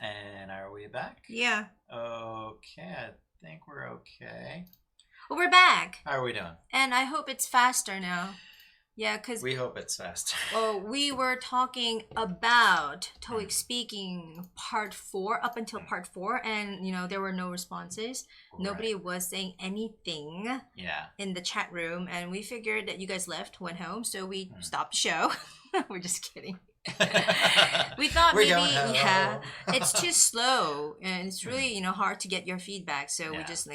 And are we back? Yeah. Okay, I think we're okay. Well, we're back. How are we doing? And I hope it's faster now. Yeah, because We hope it's faster. well, we were talking about TOEIC speaking part 4 up until part 4, and there were no responses. Right. Nobody was saying anything. Yeah. In the chat room, and we figured that you guys went home, so we stopped the show. We're just kidding. We thought maybe it's too slow and it's really hard to get your feedback, so we just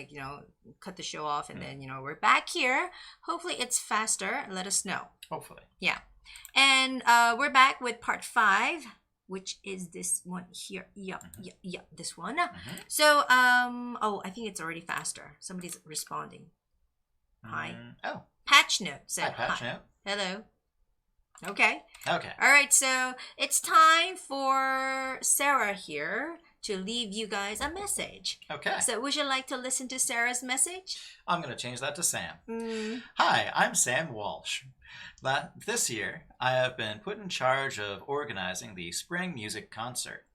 cut the show off, and then we're back here. Hopefully it's faster. Let us know. Hopefully. Yeah. And we're back with part 5, which is this one here. Yep, this one. So I think it's already faster. Somebody's responding. Hi. Patch Note said hi. Patch Note. Hello. Okay. All right, so it's time for Sarah here to leave you guys a message. Okay. So would you like to listen to Sarah's message? I'm going to change that to Sam. Hi, I'm Sam Walsh. This year, I have been put in charge of organizing the spring music concert.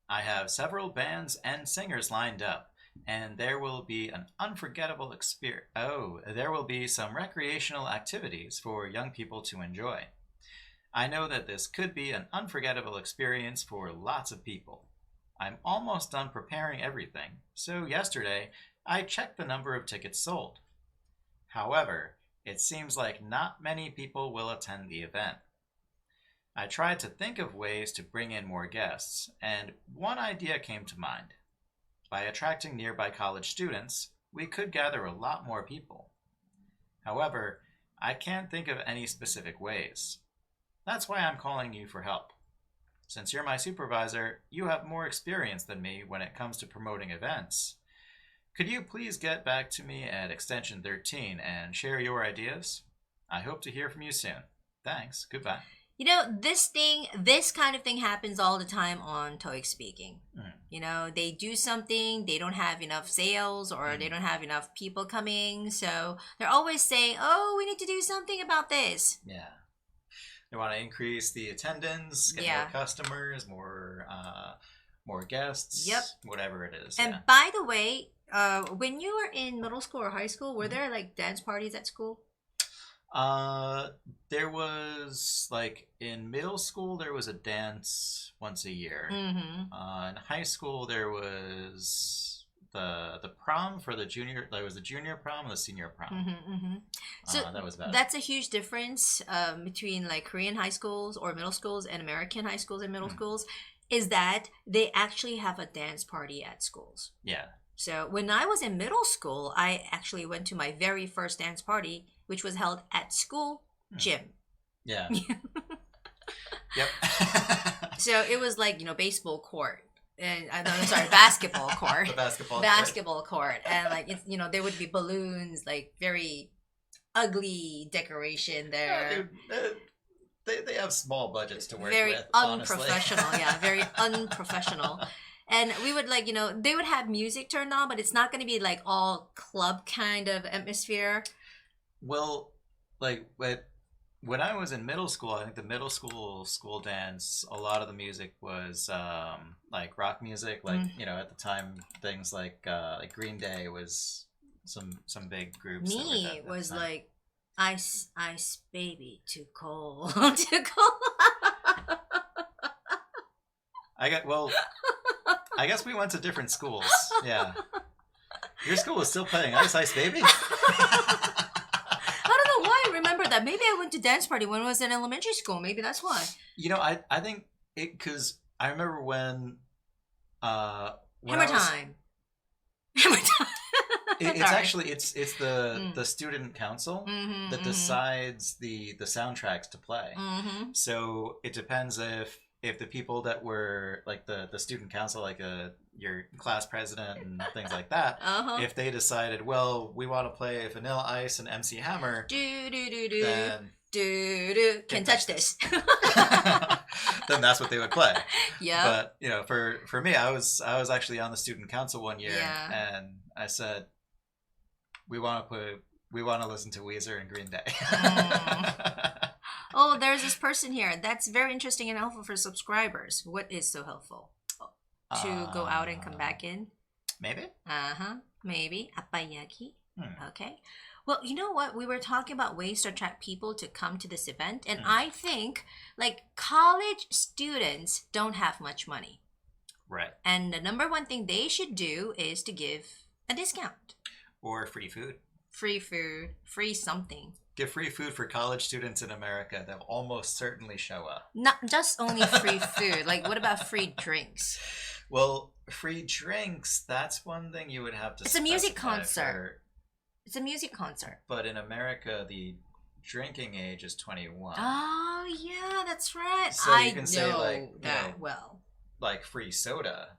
I have several bands and singers lined up, and there will be an unforgettable experience. There will be some recreational activities for young people to enjoy. I know that this could be an unforgettable experience for lots of people. I'm almost done preparing everything, so yesterday I checked the number of tickets sold. However, it seems like not many people will attend the event. I tried to think of ways to bring in more guests, and one idea came to mind. By attracting nearby college students, we could gather a lot more people. However, I can't think of any specific ways. That's why I'm calling you for help. Since you're my supervisor, you have more experience than me when it comes to promoting events. Could you please get back to me at extension 13 and share your ideas? I hope to hear from you soon. Thanks. Goodbye. This kind of thing happens all the time on TOEIC speaking. They do something, they don't have enough sales, or they don't have enough people coming, so they're always saying, we need to do something about this. Yeah. They want to increase the attendance, get more customers, more guests, whatever it is. And by the way, when you were in middle school or high school, were there like dance parties at school? There was, in middle school, there was a dance once a year. In high school, there was the prom for the junior. There was the junior prom and the senior prom. So that was about it. That's a huge difference between Korean high schools or middle schools and American high schools and middle schools, is that they actually have a dance party at schools. Yeah. So when I was in middle school, I actually went to my very first dance party, which was held at school gym. Yeah. Yep. So it was baseball court. And I'm sorry, basketball court. The basketball court. And it's there would be balloons, very ugly decoration there. They have small budgets to work very with. Unprofessional. Yeah, very unprofessional. And we would they would have music turned on, but it's not going to be all club kind of atmosphere. Well, when I was in middle school, I think the middle school dance, a lot of the music was rock music. At the time, things like Green Day was some big groups. Me was Ice Baby, too cold, too cold. I guess we went to different schools. Yeah, your school was still playing Ice Baby. I remember that. Maybe I went to dance party when I was in elementary school. Maybe that's why. I think it, because I remember when Hammer Time. It's the student council that decides the soundtracks to play. So it depends if the people that were the student council, your class president and things like that, if they decided, well, we want to play Vanilla Ice and MC Hammer, then can't touch this. Then that's what they would play. Yeah. But for me, I was actually on the student council one year, and I said, we want to listen to Weezer and Green Day. Oh, there's this person here. That's very interesting and helpful for subscribers. What is so helpful? to go out and come back in? Maybe. Maybe. 아빠 이야기. Okay. Well, you know what? We were talking about ways to attract people to come to this event. And I think like college students don't have much money. Right. And the number one thing they should do is to give a discount. Or free food. Free food. Free something. Give free food for college students in America. They'll almost certainly show up. Not just only free food. Like, what about free drinks? Well, free drinks, that's one thing you would have to It's a music concert. It's a music concert. But in America, the drinking age is 21. Oh, yeah, that's right. So you can say, like, that well. Like free soda.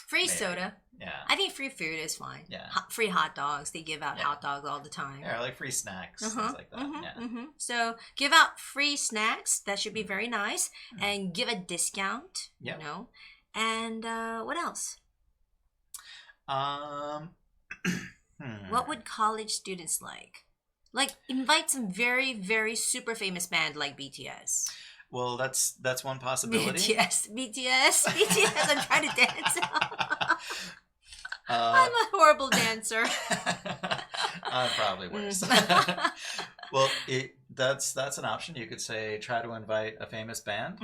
Free soda. Yeah. I think free food is fine. Yeah. Free hot dogs. They give out hot dogs all the time. Yeah, like free snacks, things like that. So give out free snacks. That should be very nice. And give a discount. You know. And what else? What would college students like? Like invite some very, very super famous band like BTS. Well, that's one possibility. BTS. I'm trying to dance. I'm a horrible dancer. I'm probably worse. Well, that's an option. You could say try to invite a famous band.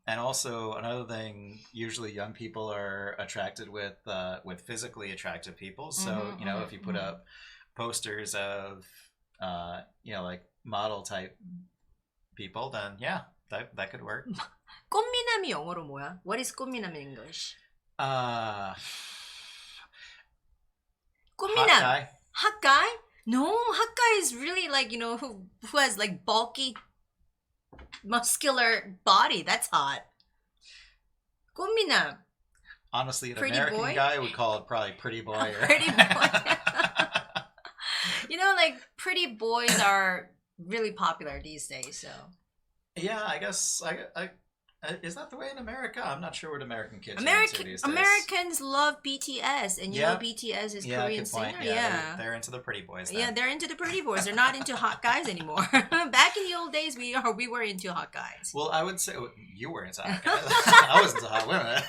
And also another thing, usually young people are attracted with physically attractive people. So you know, if you put up posters of you know, like model type people, then yeah, that could work. 꽃미남이 영어로 뭐야? What is 꽃미남 in English? 꽃미남. Hot guy? No, hot guy is really like, you know, who has like bulky, muscular body. That's hot. 꽃미남. Honestly, an pretty American boy? guy would call it probably pretty boy. Or... Pretty boy. You know, like pretty boys are really popular these days. So. Yeah, I guess is that the way in America? I'm not sure what American kids are into these days. Americans love BTS, and you know BTS is Korean singer. Yeah, they're into the pretty boys. Then. Yeah, they're into the pretty boys. They're not into hot guys anymore. Back in the old days, we were into hot guys. Well, I would say you were into hot guys. I was into hot women.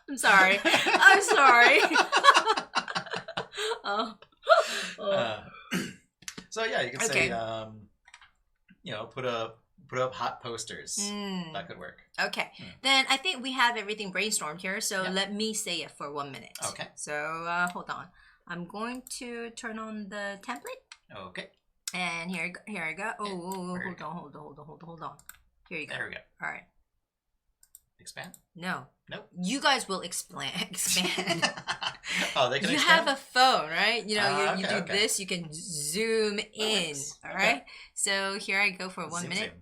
I'm sorry. So yeah, you could say you know, put up hot posters. That could work. Okay. Then I think we have everything brainstormed here. So let me say it for 1 minute. Okay. So hold on. I'm going to turn on the template. Okay. And here I go. Oh, hold on. Here you go. There we go. All right. Expand? No. Nope. You guys will expand. Oh, they can you expand? have a phone, right? You know, you do okay. this, you can zoom in. Nice. All right. So here I go for 1 Zoom, minute.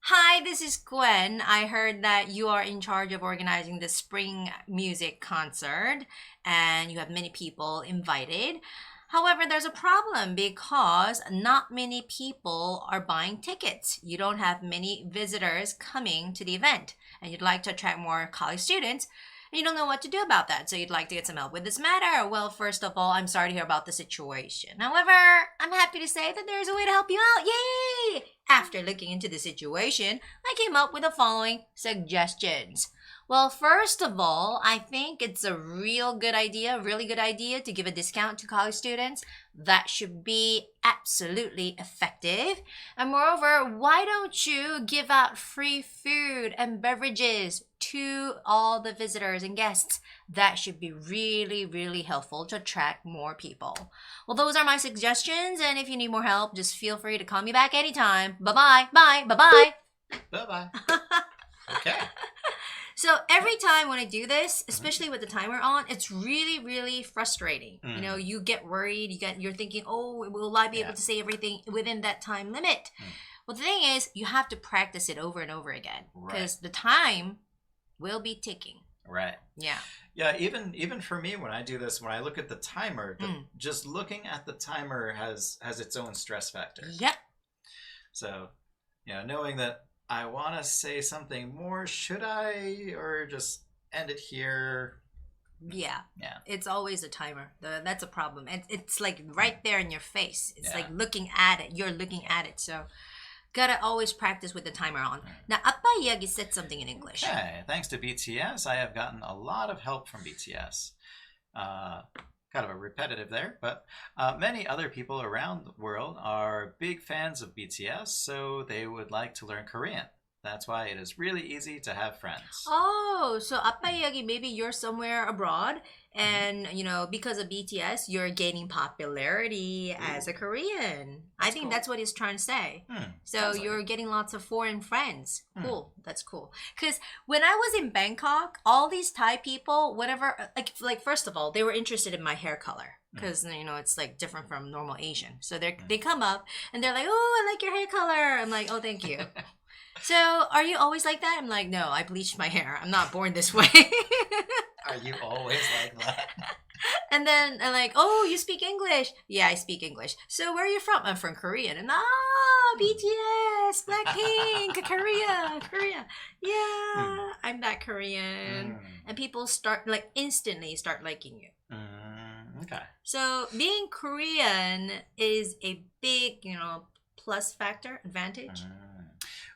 Hi, this is Gwen. I heard that you are in charge of organizing the spring music concert and you have many people invited. However, there's a problem because not many people are buying tickets. You don't have many visitors coming to the event and you'd like to attract more college students. And you don't know what to do about that, so you'd like to get some help with this matter. Well, first of all, I'm sorry to hear about the situation. However, I'm happy to say that there's a way to help you out. Yay! After looking into the situation, I came up with the following suggestions. Well, first of all, I think it's a really good idea to give a discount to college students. That should be absolutely effective. And moreover, why don't you give out free food and beverages to all the visitors and guests? That should be really, really helpful to attract more people. Well, those are my suggestions. And if you need more help, just feel free to call me back anytime. Bye-bye. Bye. Bye-bye. Bye-bye. Okay. So every time when I do this, especially with the timer on, it's really, really frustrating. You know, you get worried. You're thinking, oh, will I be able to say everything within that time limit? Well, the thing is, you have to practice it over and over again because the time will be ticking. Right. Yeah. Yeah. Even for me, when I do this, when I look at the timer, just looking at the timer has its own stress factor. Yep. So, you know, knowing that I want to say something more, should I, or just end it here? Yeah. It's always a timer. That's a problem. It's like right there in your face. It's like looking at it. You're looking at it. So Gotta always practice with the timer on. Now, 아빠 이야기 said something in English. Okay, thanks to BTS, I have gotten a lot of help from BTS. Kind of a repetitive there, but many other people around the world are big fans of BTS, so they would like to learn Korean. That's why it is really easy to have friends. Oh, so 아빠 이야기, maybe you're somewhere abroad and, you know, because of BTS, you're gaining popularity as a Korean. I think that's what he's trying to say. So you're getting lots of foreign friends. Cool. That's cool. Because when I was in Bangkok, all these Thai people, whatever, like first of all, they were interested in my hair color. Because, you know, it's like different from normal Asian. So they come up and they're like, oh, I like your hair color. I'm like, oh, thank you. So, are you always like that? I'm like, no, I bleached my hair. I'm not born this way. Are you always like that? And then I'm like, oh, you speak English? Yeah, I speak English. So, where are you from? I'm from Korea. And BTS, Blackpink, Korea. Yeah, I'm that Korean. And people instantly start liking you. Okay. So, being Korean is a big, you know, plus factor, advantage.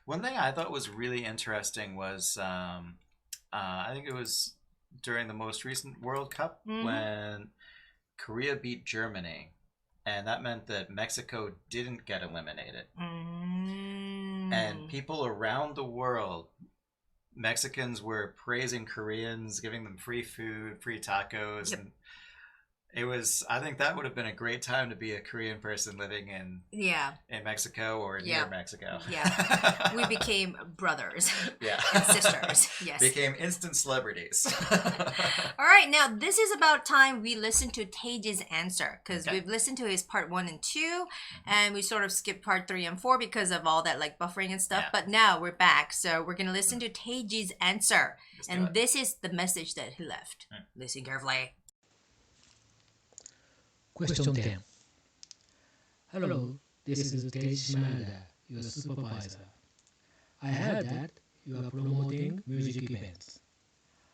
One thing I thought was really interesting was, I think it was during the most recent World Cup when Korea beat Germany, and that meant that Mexico didn't get eliminated. And people around the world, Mexicans were praising Koreans, giving them free food, free tacos, and it was, I think that would have been a great time to be a Korean person living in Mexico or near Mexico. Yeah. We became brothers and sisters. Yes. Became instant celebrities. All right. Now, this is about time we listen to Taeji's answer because we've listened to his part 1 and 2 and we sort of skipped part 3 and 4 because of all that like buffering and stuff. But now we're back. So we're going to listen to Taeji's answer. And this is the message that he left. Listen carefully. Question 10. Hello, this is Teiji Shimada, your supervisor. I heard that you are promoting music events.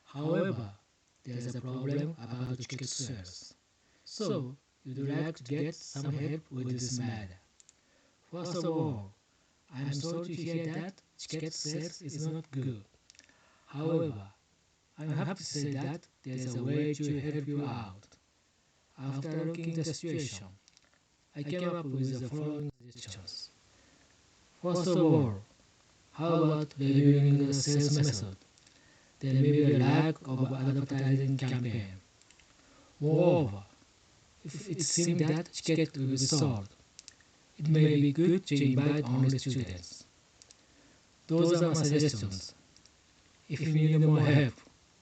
However, there is a problem about ticket sales. So, you'd like to get some help with this matter. First of all, I am sorry to hear that ticket sales is not good. However, I am happy to say that there is a way to help you out. After looking at the situation, I came up with the following suggestions. First of all, how about reviewing the sales method? There may be a lack of advertising campaign. Moreover, if it seems that tickets will be sold, it may be good to invite only students. Those are my suggestions. If you need more help,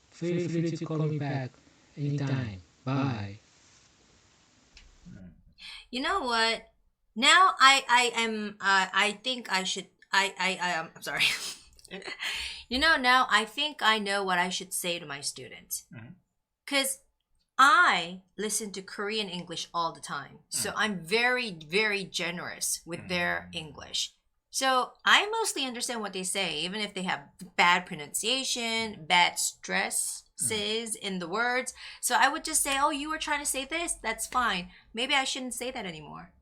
feel free to call me back anytime. Bye. You know what? Now I think I should, I'm sorry. You know, now I think I know what I should say to my students. Because I listen to Korean English all the time. So I'm very, very generous with their English. So I mostly understand what they say, even if they have bad pronunciation, bad stresses in the words. So I would just say, oh, you were trying to say this? That's fine. Maybe I shouldn't say that anymore.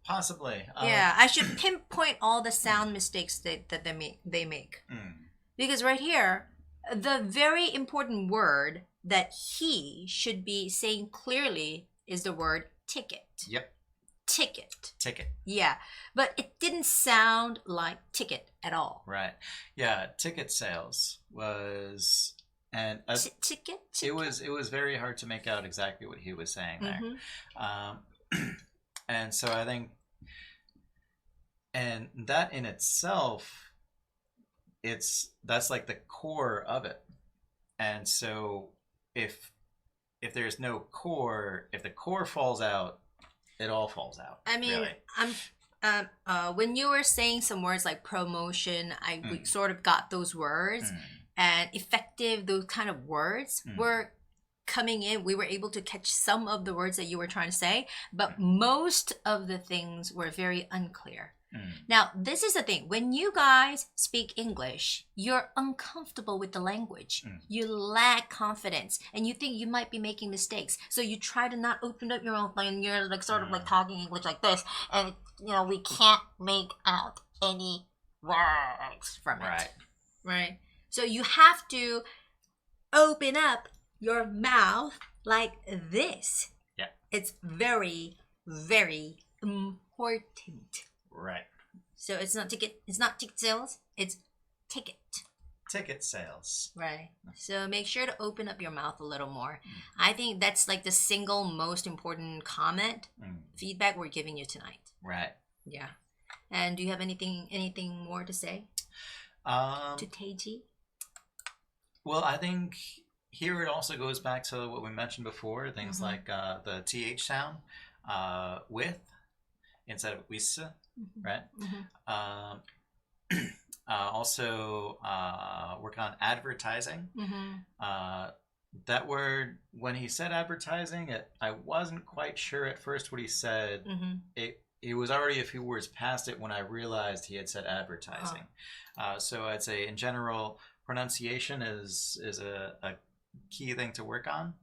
Possibly. Yeah, I should pinpoint all the sound mistakes that they make. Because right here, the very important word that he should be saying clearly is the word ticket. Yep. Ticket. Yeah, but it didn't sound like ticket at all. Right. Yeah, ticket sales was and ticket. It was very hard to make out exactly what he was saying there. And so I think, and that in itself, that's like the core of it. And so if there's no core, if the core falls out, it all falls out. I mean, really. When you were saying some words like promotion, we sort of got those words, and effective, those kind of words were coming in. We were able to catch some of the words that you were trying to say, but most of the things were very unclear. Now, this is the thing. When you guys speak English, you're uncomfortable with the language. You lack confidence and you think you might be making mistakes. So you try to not open up your mouth and you're like sort of like talking English like this. And, we can't make out any words from it. Right. So you have to open up your mouth like this. Yeah. It's very, very important. Right. So it's not ticket sales, it's ticket. Ticket sales. Right. So make sure to open up your mouth a little more. I think that's like the single most important feedback we're giving you tonight. Right. Yeah. And do you have anything more to say? To Taiji? Well, I think here it also goes back to what we mentioned before, things like the TH sound with instead of with, right? Also work on advertising. That word, when he said advertising, I wasn't quite sure at first what he said. It was already a few words past it when I realized he had said advertising. So I'd say in general, pronunciation is a key thing to work on.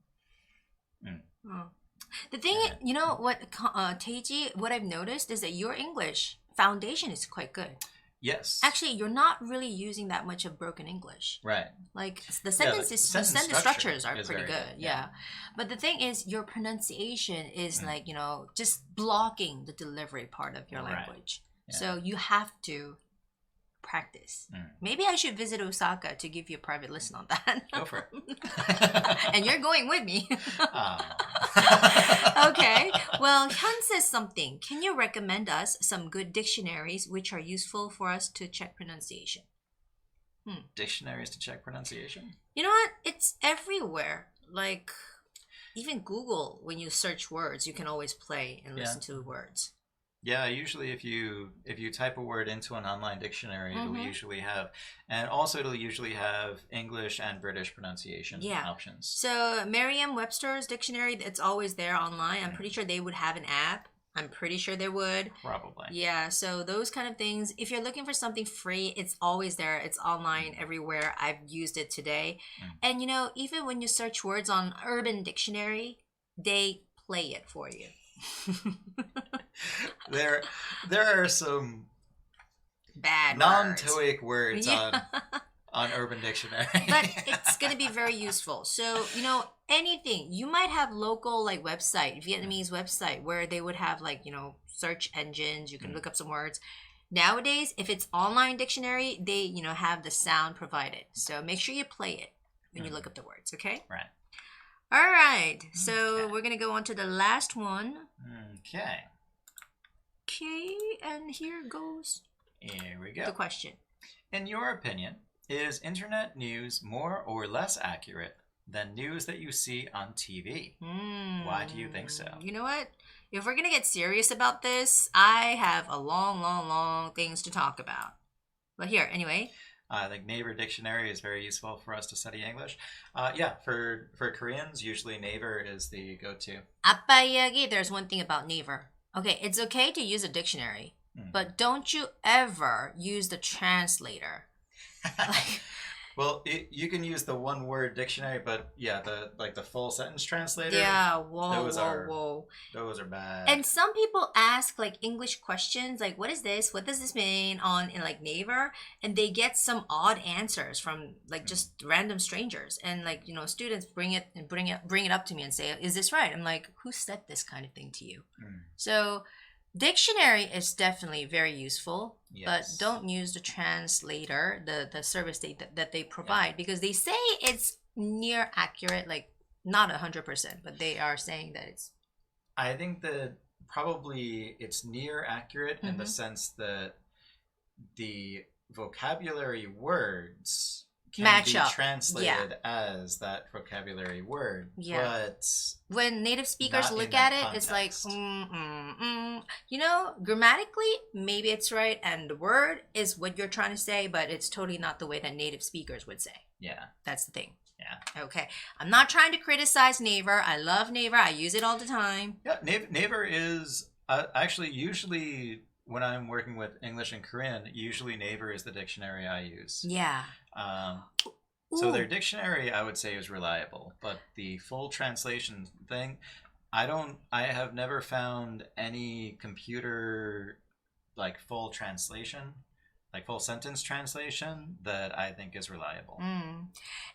The thing, Taiji, what I've noticed is that your English foundation is quite good. Yes. Actually, you're not really using that much of broken English. Right. Like the sentence structures are pretty good. Yeah. But the thing is, your pronunciation is like, just blocking the delivery part of your language. Yeah. So you have to practice. Maybe I should visit Osaka to give you a private lesson on that. Go for it. And you're going with me. Okay. Well, Hyun says something. Can you recommend us some good dictionaries which are useful for us to check pronunciation? Dictionaries to check pronunciation? You know what? It's everywhere. Like, even Google, when you search words, you can always play and listen to the words. Yeah, usually if you type a word into an online dictionary, it'll usually have, and also it'll usually have English and British pronunciation options. So Merriam-Webster's dictionary, it's always there online. I'm pretty sure they would have an app. I'm pretty sure they would. Probably. Yeah, so those kind of things. If you're looking for something free, it's always there. It's online everywhere. I've used it today. And even when you search words on Urban Dictionary, they play it for you. There are some bad non-TOEIC words on Urban Dictionary. But it's going to be very useful. So, anything. You might have local website, Vietnamese website, where they would have search engines. You can look up some words. Nowadays, if it's online dictionary, they, have the sound provided. So make sure you play it when you look up the words, okay? Right. All right. So we're going to go on to the last one. Okay. Okay, and here goes Here we go. the question. In your opinion, is internet news more or less accurate than news that you see on TV? Why do you think so? You know what? If we're going to get serious about this, I have a long things to talk about. But here, anyway. I think Naver Dictionary is very useful for us to study English. For Koreans, usually Naver is the go-to. 아빠 이야기, there's one thing about Naver. Okay, it's okay to use a dictionary, but don't you ever use the translator. Well, you can use the one-word dictionary, but the full sentence translator. Yeah, those are bad. And some people ask English questions, like what is this? What does this mean? In Naver, and they get some odd answers from just random strangers, and students bring it up to me and say, "Is this right?" I'm like, "Who said this kind of thing to you?" So. Dictionary is definitely very useful, but don't use the translator, the service that they provide, because they say it's near accurate, not 100%, but they are saying that it's... I think that probably it's near accurate in the sense that the vocabulary words can match be up. Translated as that vocabulary word, but when native speakers look at it, it's like grammatically maybe it's right and the word is what you're trying to say, but it's totally not the way that native speakers would say. That's the thing. Okay, I'm not trying to criticize Naver. I love Naver. I use it all the time. Naver is actually usually when I'm working with English and Korean, usually Naver is the dictionary I use. Yeah. So their dictionary, I would say, is reliable, but the full translation thing, I have never found any computer like full translation, like full sentence translation that I think is reliable.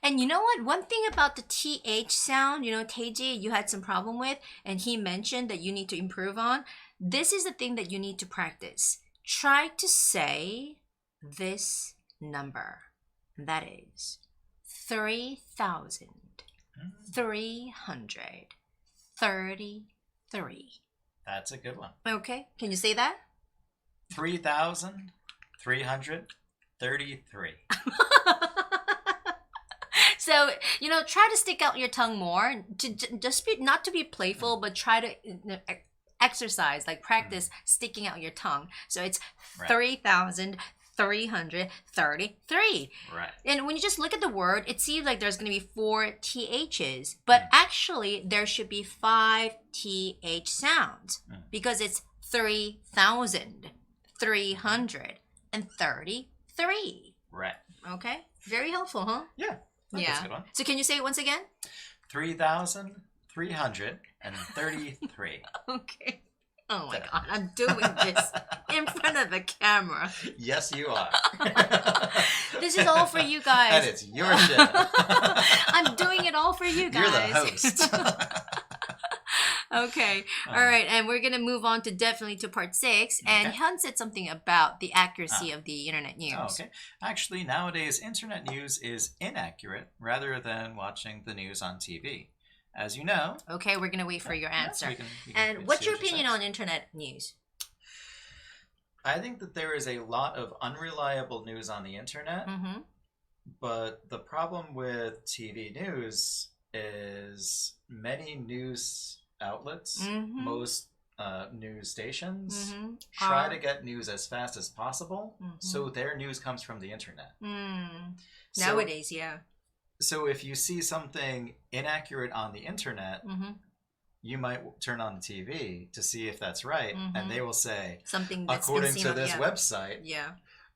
And you know what? One thing about the TH sound, Taiji, you had some problem with, and he mentioned that you need to improve on. This is the thing that you need to practice. Try to say this number. That is 3,333. That's a good one. Okay, can you say that? 3,333. So, try to stick out your tongue more. Not to be playful, but try to exercise, like practice sticking out your tongue. So it's 3,333. Right. And when you just look at the word, it seems like there's going to be 4 THs, but actually there should be 5 TH sounds because it's 3,333. Right. Okay. Very helpful, huh? Yeah. That's a good one. So can you say it once again? 3,333. Okay. Oh my God, I'm doing this in front of the camera. Yes, you are. This is all for you guys. And it's your show. I'm doing it all for you guys. You're the host. Okay. All right. And we're going to move on to definitely to part 6. And Hyun said something about the accuracy of the internet news. Oh, okay. Actually, nowadays, internet news is inaccurate rather than watching the news on TV. As you know. Okay, we're going to wait for your answer. We can and what's your opinion on internet news? I think that there is a lot of unreliable news on the internet. But the problem with TV news is many news outlets, most news stations, try to get news as fast as possible. So their news comes from the internet. Nowadays, yeah. So if you see something inaccurate on the internet, you might turn on the TV to see if that's right, and they will say, something that's according to this website,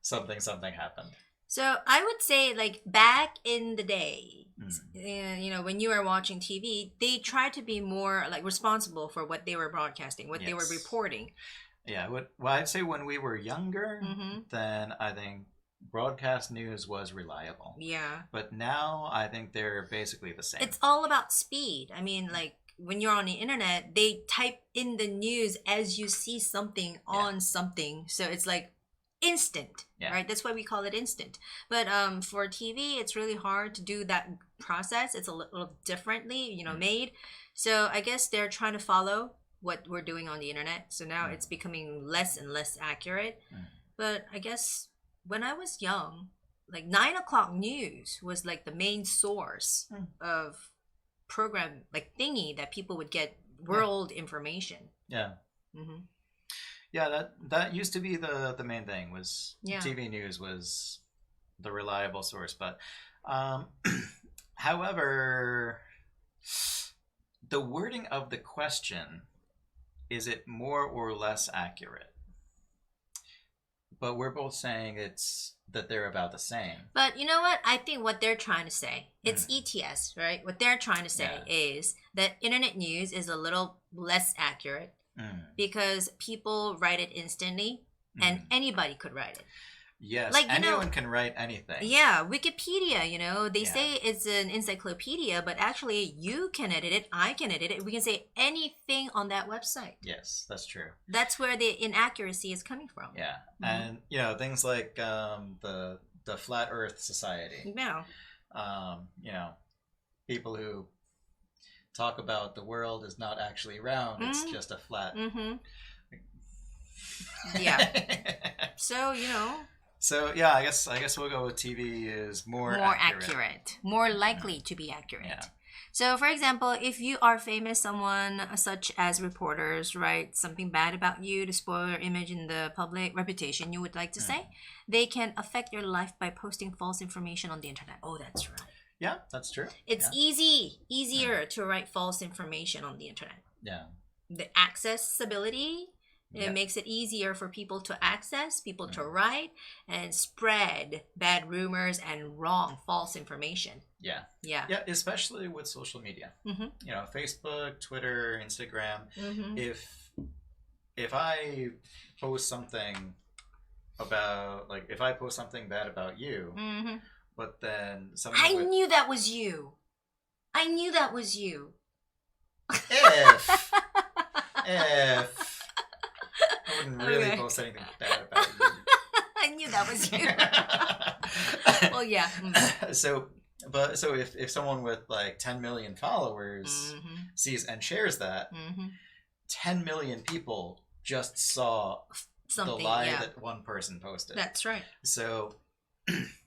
something happened. So I would say, like, back in the day, when you were watching TV, they tried to be more like responsible for what they were broadcasting, what they were reporting. Yeah, well, I'd say when we were younger, then I think broadcast news was reliable. Yeah. But now I think they're basically the same. It's all about speed. I mean, like, when you're on the internet, they type in the news as you see something on something. So it's like instant, right? That's why we call it instant. But for TV, it's really hard to do that process. It's a little differently, made. So I guess they're trying to follow what we're doing on the internet. So now it's becoming less and less accurate. But I guess when I was young, like 9 o'clock news was like the main source of program, like thingy that people would get world information. Yeah. Yeah, that used to be the main thing was TV news was the reliable source. But however, the wording of the question, is it more or less accurate? But we're both saying that they're about the same. But you know what? I think what they're trying to say, it's ETS, right? What they're trying to say is that internet news is a little less accurate because people write it instantly and anybody could write it. Yes, like, anyone can write anything. Yeah, Wikipedia, they say it's an encyclopedia, but actually you can edit it, I can edit it. We can say anything on that website. Yes, that's true. That's where the inaccuracy is coming from. Yeah, and things like the Flat Earth Society. Yeah. People who talk about the world is not actually round; it's just a flat. Yeah. So So yeah, I guess we'll go with TV is more accurate, more likely to be accurate. Yeah. So for example, if you are famous, someone such as reporters write something bad about you to spoil your image in the public reputation, you would like to say, they can affect your life by posting false information on the internet. Oh, that's right. Yeah, that's true. It's easier to write false information on the internet. Yeah. The accessibility It makes it easier for people to access, people to write, and spread bad rumors and wrong, false information. Yeah. Yeah. Yeah, especially with social media. Mm-hmm. You know, Facebook, Twitter, Instagram. Mm-hmm. If I post something about, like, if I post something bad about you, Mm-hmm. but then I knew that was you. I knew that was you. If I wouldn't really post anything bad about you. I knew that was you. Well, yeah. So if someone with like 10 million followers sees and shares that, 10 million people just saw Something, the lie that one person posted. That's right. So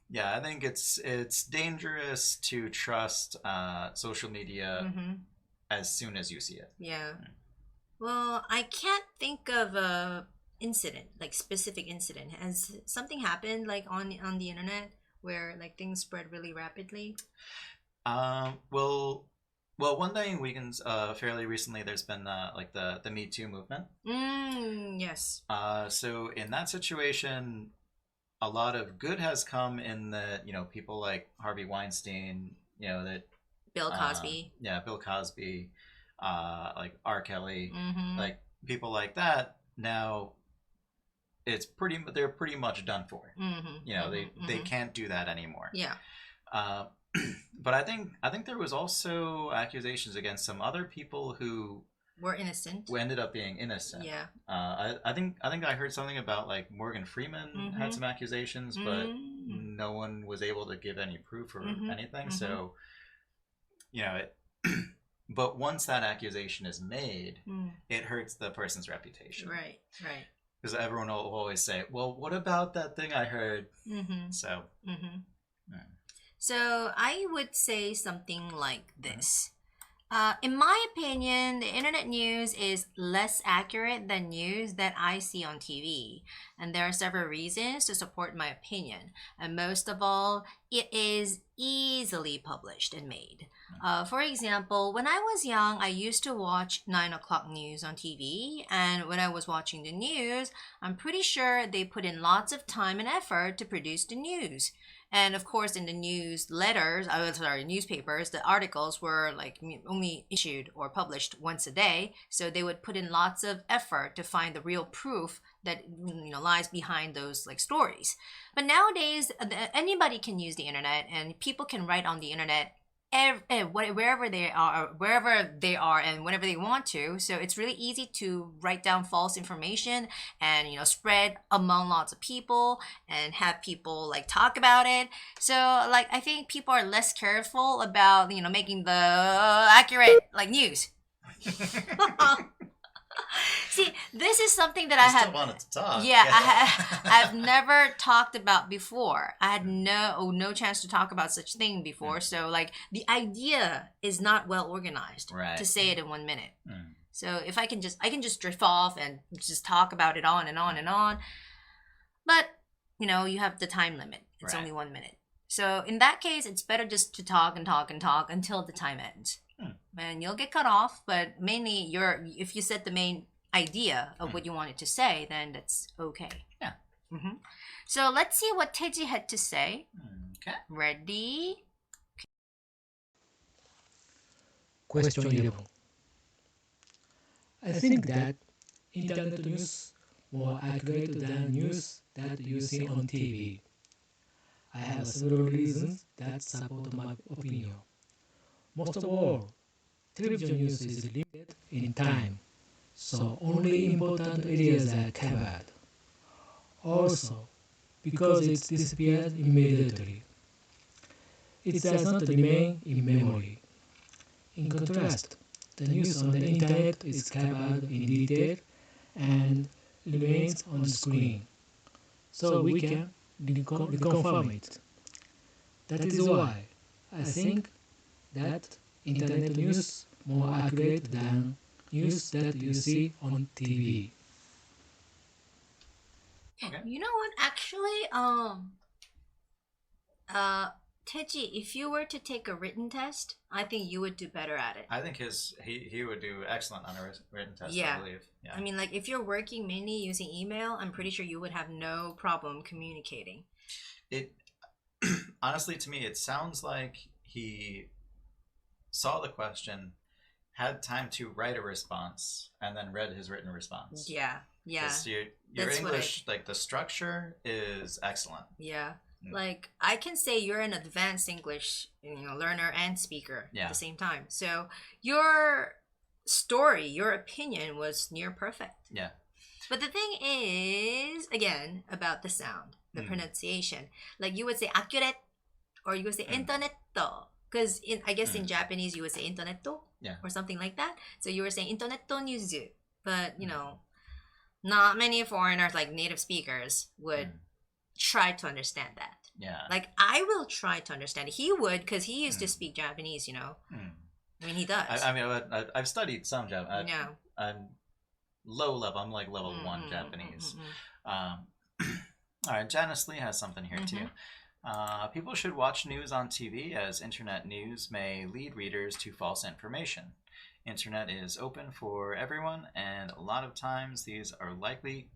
yeah, I think it's dangerous to trust social media as soon as you see it. Yeah. Well, I can't think of a incident, like specific incident. Has something happened like on the internet where like things spread really rapidly? Well, one thing we can fairly recently there's been like the Me Too movement. Yes. So in that situation, a lot of good has come in that, you know, people like Harvey Weinstein, you know, that Bill Cosby. Bill Cosby, like R. Kelly, like people like that. Now, they're pretty much done for. You know, they can't do that anymore. Yeah. But I think there was also accusations against some other people who were innocent. Who ended up being innocent. Yeah. I think I heard something about like Morgan Freeman had some accusations, but no one was able to give any proof or anything. So, you know, but once that accusation is made, it hurts the person's reputation. Right. Right. Because everyone will always say, "Well, what about that thing I heard?" So. So I would say something like this. In my opinion, the internet news is less accurate than news that I see on TV. And there are several reasons to support my opinion. And most of all, it is easily published and made. For example, when I was young, I used to watch 9 o'clock news on TV. And when I was watching the news, I'm pretty sure they put in lots of time and effort to produce the news. And of course, in the newspapers, the articles were like only issued or published once a day. So they would put in lots of effort to find the real proof that, you know, lies behind those like stories. But nowadays, anybody can use the internet, and people can write on the internet wherever they are and whenever they want to. So it's really easy to write down false information and, you know, spread among lots of people and have people like talk about it. So like I think people are less careful about, you know, making the accurate like news. See, this is something that I still wanted to talk. Yeah, I've never talked about before. I had no chance to talk about such thing before. So like the idea is not well organized to say it in 1 minute. So if I can just drift off and just talk about it on and on and on. But you know, you have the time limit. It's only 1 minute. So in that case, it's better just to talk and talk and talk until the time ends. And you'll get cut off, but mainly if you set the main idea of what you wanted to say, then that's okay. Yeah. So let's see what Teji had to say. Okay. Ready? Question 11. I think that internet news more accurate than news that you see on TV. I have several reasons that support my opinion. Most of all, television news is limited in time, so only important areas are covered. Also, because it disappears immediately, it does not remain in memory. In contrast, the news on the internet is covered in detail and remains on the screen, so we can reconfirm it. That is why I think that internet news more accurate than news that you see on TV. Okay. You know what? Actually, Teji, if you were to take a written test, I think you would do better at it. I think he would do excellent on a written test, Yeah. I believe. Yeah. I mean, like, if you're working mainly using email, I'm pretty sure you would have no problem communicating. It honestly, to me, it sounds like he saw the question, had time to write a response, and then read his written response. Yeah. Your That's English, like the structure is excellent. Yeah. Like, I can say you're an advanced English, learner and speaker at the same time. So your story, your opinion was near perfect. Yeah. But the thing is, again, about the sound, the pronunciation. Like, you would say accurate, or you would say internetto. Because I guess in Japanese you would say internetto, or something like that. So you were saying internetto news, but not many foreigners, like native speakers, would try to understand that. Yeah. Like, I will try to understand it. He would, because he used to speak Japanese, I mean, he does. I mean, I've studied some Japanese. I'm low level. I'm like level 1 Japanese. All right, Janice Lee has something here too. People should watch news on TV, as internet news may lead readers to false information. Internet is open for everyone, and a lot of times these are likely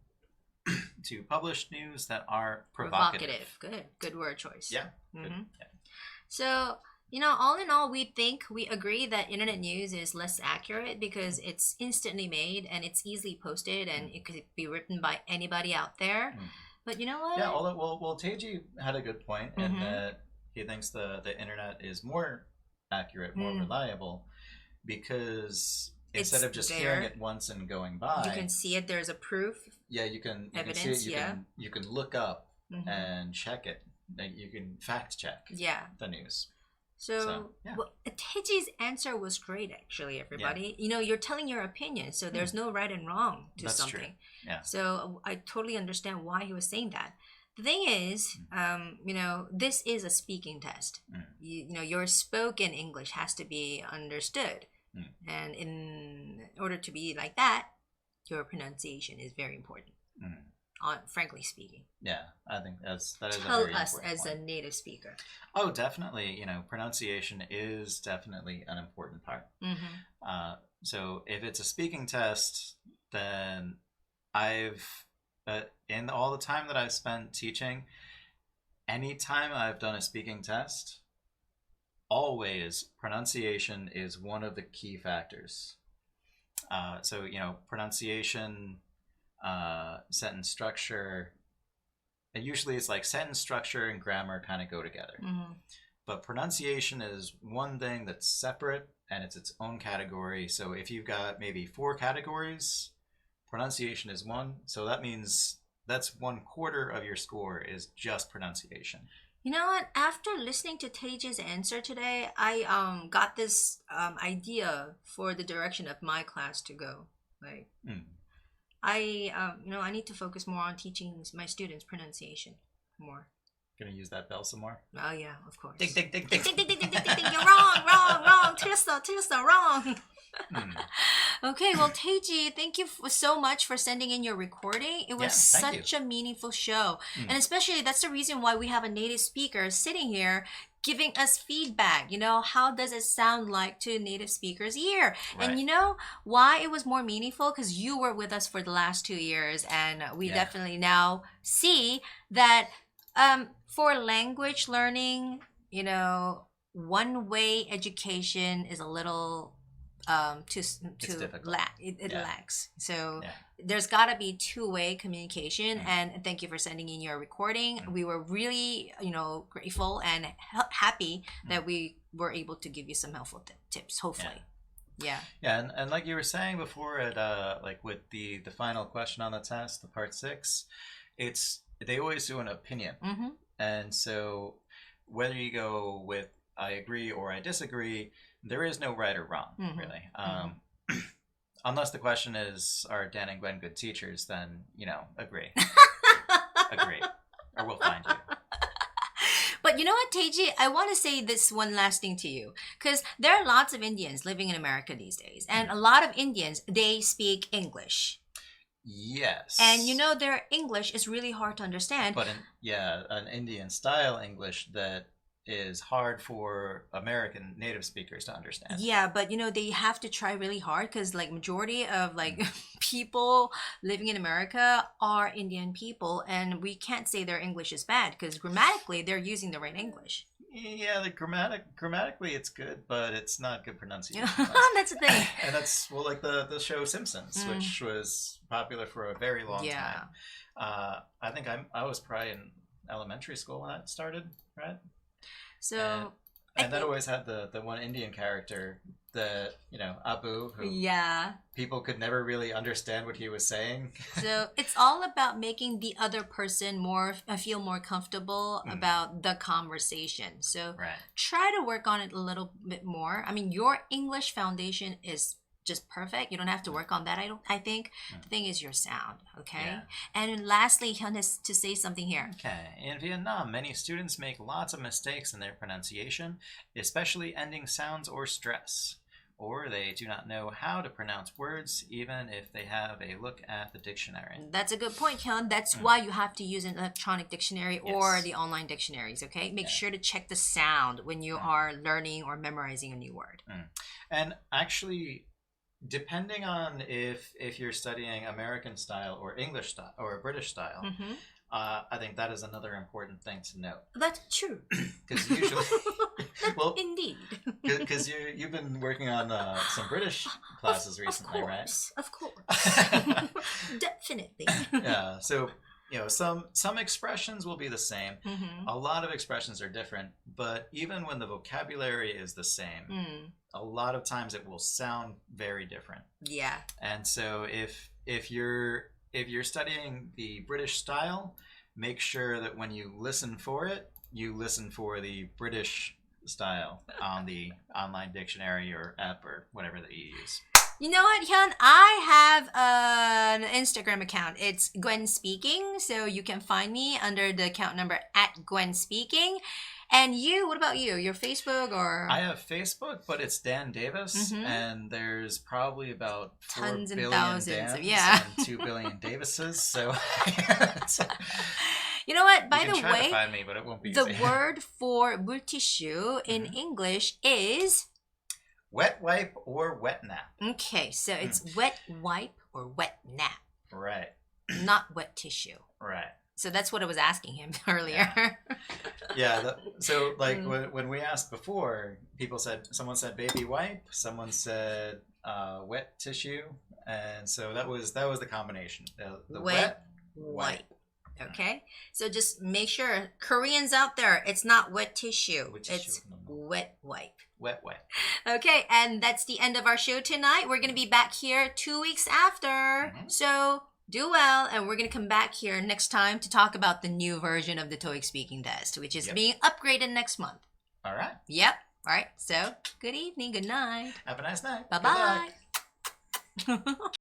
to publish news that are provocative. Good word choice. Yeah. Good. Yeah. So, all in all, we agree that internet news is less accurate because it's instantly made and it's easily posted and it could be written by anybody out there. But you know what? Yeah, well, Teiji had a good point in that he thinks the internet is more accurate, more reliable, because instead of just hearing it once and going by, you can see it. There's a proof. Yeah, you can evidence. See it, you can look up and check it. Like, you can fact check. The news. So Teji's answer was great, actually, everybody. You're telling your opinion, so there's no right and wrong to That's something. True. Yeah. So I totally understand why he was saying that. The thing is, this is a speaking test. Your spoken English has to be understood. And in order to be like that, your pronunciation is very important. Frankly speaking. Yeah, I think that is a very Tell us important as point. a native speaker. Oh, definitely. Pronunciation is definitely an important part. So if it's a speaking test, then in all the time that I've spent teaching, anytime I've done a speaking test, always pronunciation is one of the key factors. So, pronunciation, sentence structure, and usually it's like sentence structure and grammar kind of go together. But pronunciation is one thing that's separate and it's its own category. So if you've got maybe 4 categories, pronunciation is one. So that means that's 1/4 of your score is just pronunciation. You know what? After listening to Teji's answer today, I got this idea for the direction of my class to go. Like, I need to focus more on teaching my students pronunciation more. Gonna use that bell some more? Oh yeah, of course. Ding, ding, ding, ding. Ding, ding, ding, ding, ding, ding. You're wrong. 틀렸어, wrong. Okay, well, Teji, thank you so much for sending in your recording. It was such a meaningful show. And especially, that's the reason why we have a native speaker sitting here giving us feedback. How does it sound like to a native speaker's ear? Right. And why it was more meaningful? Because you were with us for the last 2 years, and we definitely now see that for language learning, one-way education is a little it lacks. So there's got to be 2-way communication. And thank you for sending in your recording. We were really grateful and happy that we were able to give you some helpful tips, hopefully. And like you were saying before, like with the final question on the test, the part 6, they always do an opinion. And so whether you go with I agree or I disagree, there is no right or wrong, really. Unless the question is, are Dan and Gwen good teachers, then, agree. Agree. Or we'll find you. But you know what, Teji? I want to say this one last thing to you. Because there are lots of Indians living in America these days. And a lot of Indians, they speak English. Yes. And their English is really hard to understand. But an Indian style English that is hard for American native speakers to understand. Yeah, but you know, they have to try really hard because like majority of like people living in America are Indian people, and we can't say their English is bad because grammatically they're using the right English. Yeah, the grammatically it's good, but it's not good pronunciation. That's the thing. And that's like the show Simpsons, which was popular for a very long time. I think I was probably in elementary school when that started, right? So and that always had the one Indian character, Abu, who people could never really understand what he was saying. So it's all about making the other person feel more comfortable about the conversation. So try to work on it a little bit more. I mean, your English foundation is just perfect. You don't have to work on that. I think the thing is your sound. Okay. And lastly, Hyun has to say something here. Okay. In Vietnam, many students make lots of mistakes in their pronunciation, especially ending sounds or stress, or they do not know how to pronounce words even if they have a look at the dictionary. That's a good point, Hyun. That's why you have to use an electronic dictionary or the online dictionaries. Okay. Make sure to check the sound when you are learning or memorizing a new word. And actually, depending on if you're studying American style or English style or British style, I think that is another important thing to note. That's true. Because usually, indeed, because you've been working on some British classes recently, right? Of course, definitely. Yeah. So some expressions will be the same. A lot of expressions are different, but even when the vocabulary is the same, a lot of times it will sound very different. Yeah. And so if you're studying the British style, make sure that when you listen for it, you listen for the British style on the online dictionary or app or whatever that you use. You know what, Hyun? I have an Instagram account. It's Gwen Speaking. So you can find me under the account number @GwenSpeaking. And you, what about you? Your Facebook or? I have Facebook, but it's Dan Davis. And there's probably about 4 tons and billion thousands Dans and 2 billion Davises. So you know what? By you the can try way, to find me, but it won't be the easy. word for multissue in English is wet wipe or wet nap. Okay, so it's wet wipe or wet nap. Right. Not wet tissue. Right. So that's what I was asking him earlier. So like when we asked before, someone said baby wipe, someone said wet tissue, and so that was the combination. The wet wipe. Okay, so just make sure, Koreans out there, it's not wet tissue. It's wet wipe. Wet wipe. Okay, and that's the end of our show tonight. We're going to be back here 2 weeks after. So do well, and we're going to come back here next time to talk about the new version of the TOEIC speaking test, which is being upgraded next month. All right. Yep. All right. So good evening. Good night. Have a nice night. Bye-bye. Good luck.